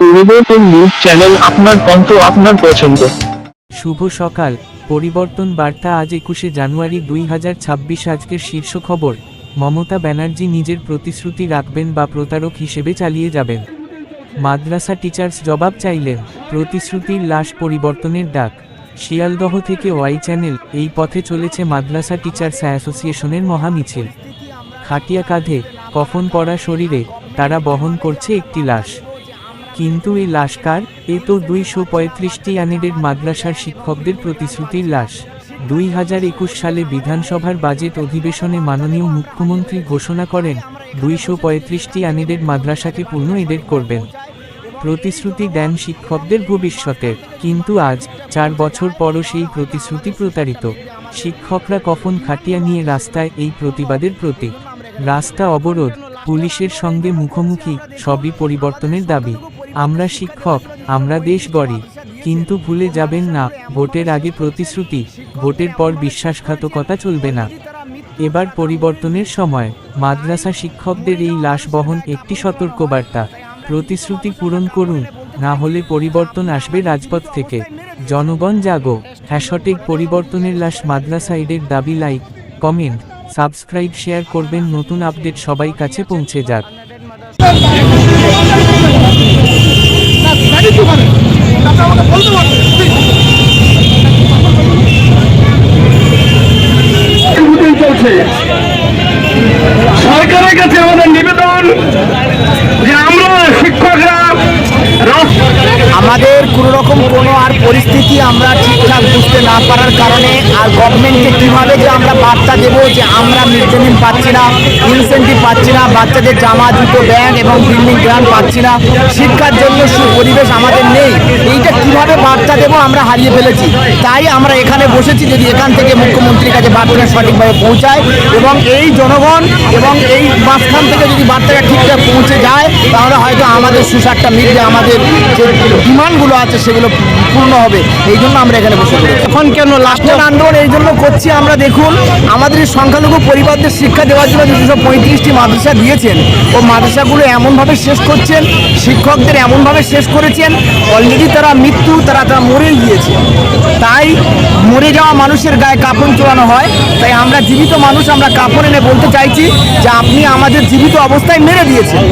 পরিবর্তন news channel, আপনার কণ্ঠ, আপনার পছন্দ। শুভ সকাল। পরিবর্তন বার্তা। আজ 21শে জানুয়ারি 2026। আজকের শীর্ষ খবর। মমতা ব্যানার্জি নিজের প্রতিশ্রুতি রাখবেন বা প্রতারক হিসেবে চালিয়ে যাবেন? মাদ্রাসা টিচার্স জবাব চাইলেন। প্রতিশ্রুতির লাশ পরিবর্তনের ডাক। শিয়ালদহ থেকে ওয়াই চ্যানেল। এই পথে চলেছে মাদ্রাসা টিচার্স অ্যাসোসিয়েশনের মহামিছিল। খাটিয়া কাঁধে, কফন পরা শরীরে তারা বহন করছে একটি লাশ। কিন্তু এই লাশ কার? এ তো 235টি আনএডেড মাদ্রাসার শিক্ষকদের প্রতিশ্রুতির লাশ। 2021 সালে বিধানসভার বাজেট অধিবেশনে মাননীয় মুখ্যমন্ত্রী ঘোষণা করেন 235টি আনএডেড মাদ্রাসাকে পূর্ণ এডেড করবেন। প্রতিশ্রুতি দেন শিক্ষকদের ভবিষ্যতের। কিন্তু আজ 4 বছর পরও সেই প্রতিশ্রুতি প্রতারিত। শিক্ষকরা কফন খাটিয়া নিয়ে রাস্তায়, এই প্রতিবাদের প্রতীক। রাস্তা অবরোধ, পুলিশের সঙ্গে মুখোমুখি, সবই পরিবর্তনের দাবি। আমরা শিক্ষক, আমরা দেশ গড়ি। কিন্তু ভুলে যাবেন না, ভোটের আগে প্রতিশ্রুতি, ভোটের পর বিশ্বাসঘাতকতা চলবে না। এবার পরিবর্তনের সময়। মাদ্রাসা শিক্ষকদের এই লাশ বহন একটি সতর্কবার্তা। প্রতিশ্রুতি পূরণ করুন, না হলে পরিবর্তন আসবে রাজপথ থেকে। জনগণ জাগো। হ্যাশট্যাগ পরিবর্তনের লাশ মাদ্রাসা এডের দাবি। লাইক, কমেন্ট, সাবস্ক্রাইব, শেয়ার করবেন। নতুন আপডেট সবাই কাছে পৌঁছে যাক। সরকারের কাছে আমাদের নিবেদন যে আমরা শিক্ষকরা আমাদের কোনো আর পরিস্থিতি আমরা ঠিকঠাক বুঝতে না পারার কারণে আর গভর্নমেন্টকে কীভাবে যে আমরা বার্তা দেবো যে আমরা মিড ডে মিল পাচ্ছি না, ইনসেন্টিভ পাচ্ছি না, বাচ্চাদের জামা, জুতো, ব্যাগ এবং বিল্ডিং গ্রান্ট পাচ্ছি না, শিক্ষার জন্য সুপরিবেশ আমাদের নেই, এইটা কিভাবে বার্তা দেবো আমরা হারিয়ে ফেলেছি। তাই আমরা এখানে বসেছি, যদি এখান থেকে মুখ্যমন্ত্রীর কাছে বার্তাটা সঠিকভাবে পৌঁছায় এবং এই জনগণ এবং এই মাঝখান থেকে যদি বার্তাটা ঠিকঠাক পৌঁছে যায়, তাহলে হয়তো আমাদের সুসারটা মিটবে, আমাদের যে ডিমান্ডগুলো আছে সেগুলো পূর্ণ হবে। এই জন্য আমরা এখানে বসে পড়ি। এখন কেন লাস্টের আন্দোলন এই জন্য করছি আমরা, দেখুন আমাদের এই সংখ্যালঘু পরিবারদের শিক্ষা দেওয়ার জন্য 235টি মাদ্রাসা দিয়েছেন, ও মাদ্রাসাগুলো এমনভাবে শেষ করছেন, শিক্ষকদের এমনভাবে শেষ করেছেন, অলরেডি তারা মৃত্যু, তারা মরে গিয়েছে। তাই মরে যাওয়া মানুষের গায়ে কাফন চড়ানো হয়, তাই আমরা জীবিত মানুষ, আমরা কাফন এনে বলতে চাইছি যে আপনি আমাদের জীবিত অবস্থায় মেরে দিয়েছেন।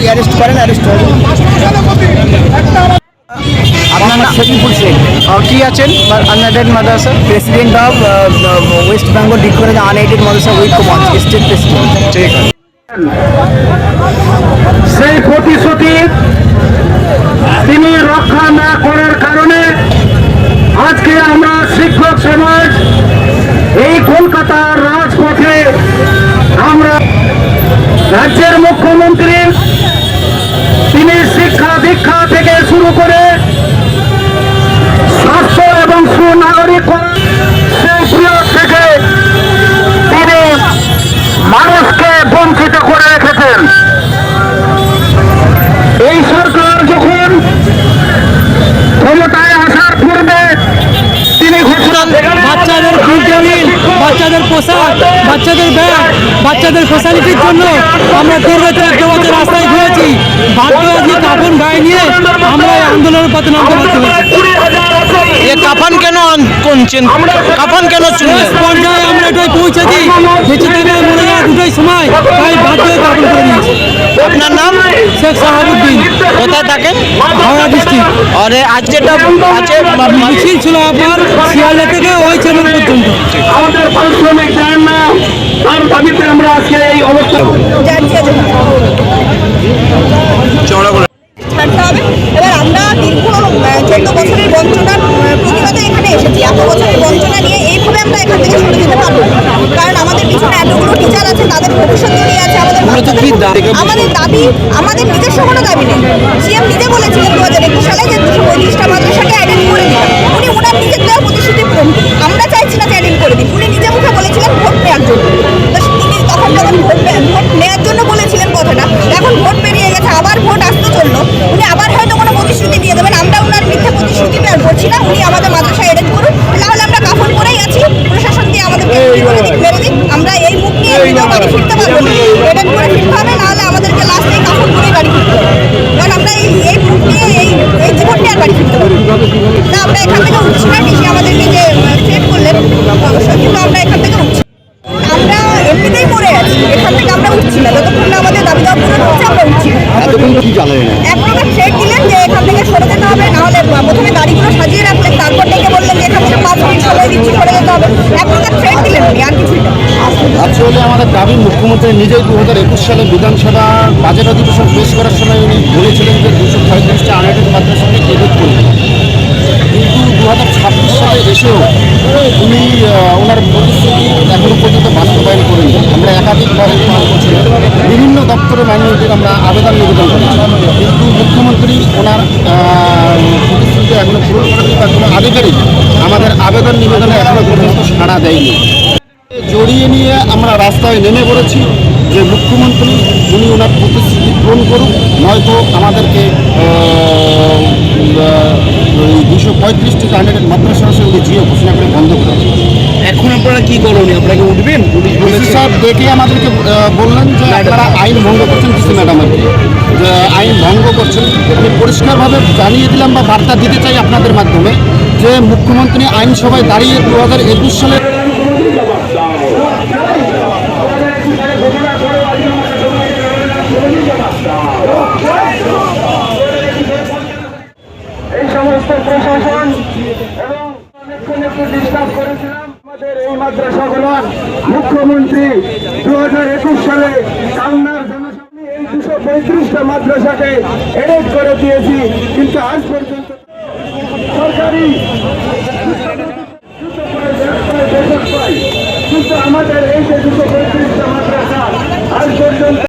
অ্যারেস্ট করেন, অ্যারেস্ট করেন। আপনার নাম? শফিকুল শেখ। কি আছেন? Unaided madrasa president of West Bengal declared unaided Madrasa Oikyamancha, state president. ঠিক আছে। সেই প্রতিশ্রুতি তিনি রক্ষা না করার কারণে আজকে আমরা শিক্ষক সমাজ এই কলকাতার রাজপথে আমরা রাজ্যের মুখ্যমন্ত্রী, তিনি শিক্ষা দীক্ষা থেকে শুরু করে স্বাস্থ্য এবং সুনাগরিক থেকে তিনি মানুষকে বঞ্চিত করে রেখেছেন। এই সরকার যখন ক্ষমতায় আসার পূর্বে তিনি ঘোষণা, বাচ্চাদের মিড, বাচ্চাদের পোশাক, বাচ্চাদের ব্যাগ, বাচ্চাদের ফ্যাসিলিটির জন্য আমরা দীর্ঘ 14 বছর রাস্তায় ঘুরেছি। বাধ্য হয়ে কাফন গায়ে নিয়ে আমরা এই আন্দোলনের পথে নামতে বাধ্য হয়েছি। কাফন কেন আনছেন? কাফন কেন চুনছেন? পর্যায়ে আমরা এটাই পৌঁছেছি, বেঁচে থেকে মরে যাওয়া দুটোই সময়, তাই বাধ্য হয়ে কাফন করে নিয়েছি। আপনার নাম? শেখ সাহাবুদ্দিন। কোথায় থাকেন? হাওড়া ডিস্ট্রিক্ট। আরে আজ যেটা আছে মিছিল ছিল আপনার শিয়ালদা থেকে ওই চ্যানেল পর্যন্ত। আমাদের পারিশ্রমিক দেন না, তার দাবিতে আমরা আজকে এই অবস্থা ছাড়তে হবে। এবার আমরা দীর্ঘ 14 বছরের বঞ্চনার প্রতিবাদে এখানে এসেছি। এত বছরের বঞ্চনা নিয়ে এইভাবে আমরা এখান থেকে সরে যেতে পারবো না, কারণ আমাদের পিছনে এতগুলো টিচার আছে, তাদের ভবিষ্যৎ জড়িয়ে আছে। আমাদের দাবি, আমাদের নিজস্ব কোনো দাবি নেই। সিএম নিজে বলেছিলেন 2021 সালে যে 235টা মাদ্রাসাকে অ্যাডেড করে দিন। উনি ওনার নিজের দেওয়া প্রতিশ্রুতি পূরণ করুন। আমরা চাইছি না যে অ্যাডেড করে দিন। উনি নিজে মুখে বলেছিলেন ভোট নেওয়ার জন্য। তিনি তখন যখন ভোট নেওয়ার জন্য বলেছিলেন কথাটা, এখন ভোট পেরিয়ে গেছে, আবার ভোট আসতে চললো, উনি আবার হয়তো কোনো প্রতিশ্রুতি দিয়ে দেবেন। আমরা ওনার মিথ্যা প্রতিশ্রুতিতে আর করছি না। উনি আমাদের মাদ্রাসা এডেড করুন, তাহলে আমরা কাফন করেই আছি। প্রশাসন দিয়ে আমাদেরকে মেরে দিন, আমরা এই মুখ নিয়ে বাড়ি ফিরতে পারবো না। এডেড করে ফিরতে হবে, নাহলে আমাদেরকে লাস্টে কাফন করেই বাড়ি ফিরতে হবে। কি জানালেন? এক প্রকার থ্রেট দিলেন যে এখান থেকে সরে যেতে হবে, না হলে প্রথমে গাড়িগুলো সাজিয়ে রাখলেন, তারপর ডেকে বললেন যে এখান থেকে 5 মিনিট সময় দিচ্ছি, সরে যেতে হবে। এক প্রকার থ্রেট দিলেন উনি, আর কিছুই না। আসলে আমাদের দাবি, মুখ্যমন্ত্রী নিজেই 2021 সালে বিধানসভা বাজেট অধিবেশন পেশ করার সময় উনি বলেছিলেন যে 235টা আনএডেড মাদ্রাসাকে এডিট করবেন, কিন্তু 2026 সালে এসেও উনি ওনার প্রতিশ্রুতি এখনো পর্যন্ত বাস্তবায়ন করেনি। আমরা একাধিকবার এই 5 বছরে বিভিন্ন দপ্তরে মাইনরিটির আমরা আবেদন নিবেদন করেছি, কিন্তু মুখ্যমন্ত্রী ওনার প্রতিশ্রুতি এখনো পূরণ করেনি বা কোনো আধিকারিক আমাদের আবেদন নিবেদনে এখনো পর্যন্ত সাড়া দেয়নি। জড়িয়ে নিয়ে আমরা রাস্তায় নেমে পড়েছি যে মুখ্যমন্ত্রী উনি ওনার প্রতিশ্রুতি পূরণ করুক, নয়তো আমাদেরকে ওই 235টি আনএডেড মাদ্রাসা আছে উনি জিও ঘোষণা করে বন্ধ করেছে। এখন আপনারা কি করণীয়? আপনাকে উঠবেন? পুলিশ ডিসি বলেছে সাহেব ডেকে আমাদেরকে বললেন যে আপনারা আইন ভঙ্গ করছেন। ডিসি ম্যাডাম আর কি যে আইন ভঙ্গ করছেন। আমি পরিষ্কারভাবে জানিয়ে দিলাম বা বার্তা দিতে চাই আপনাদের মাধ্যমে যে মুখ্যমন্ত্রী আইনসভায় দাঁড়িয়ে 2021 সালে এই সমস্ত প্রশাসন এবং অনেকক্ষণ ডিস্টার্ব করেছিলাম আমাদের এই মাদ্রাসাগুলো। মুখ্যমন্ত্রী 2021 সালে কালনার জনসাধারণ এই 235টা মাদ্রাসাকে এডিট করে দিয়েছি, কিন্তু আজ পর্যন্ত সরকারি কিন্তু আমাদের এই যে 235টা মাদ্রাসা আজ পর্যন্ত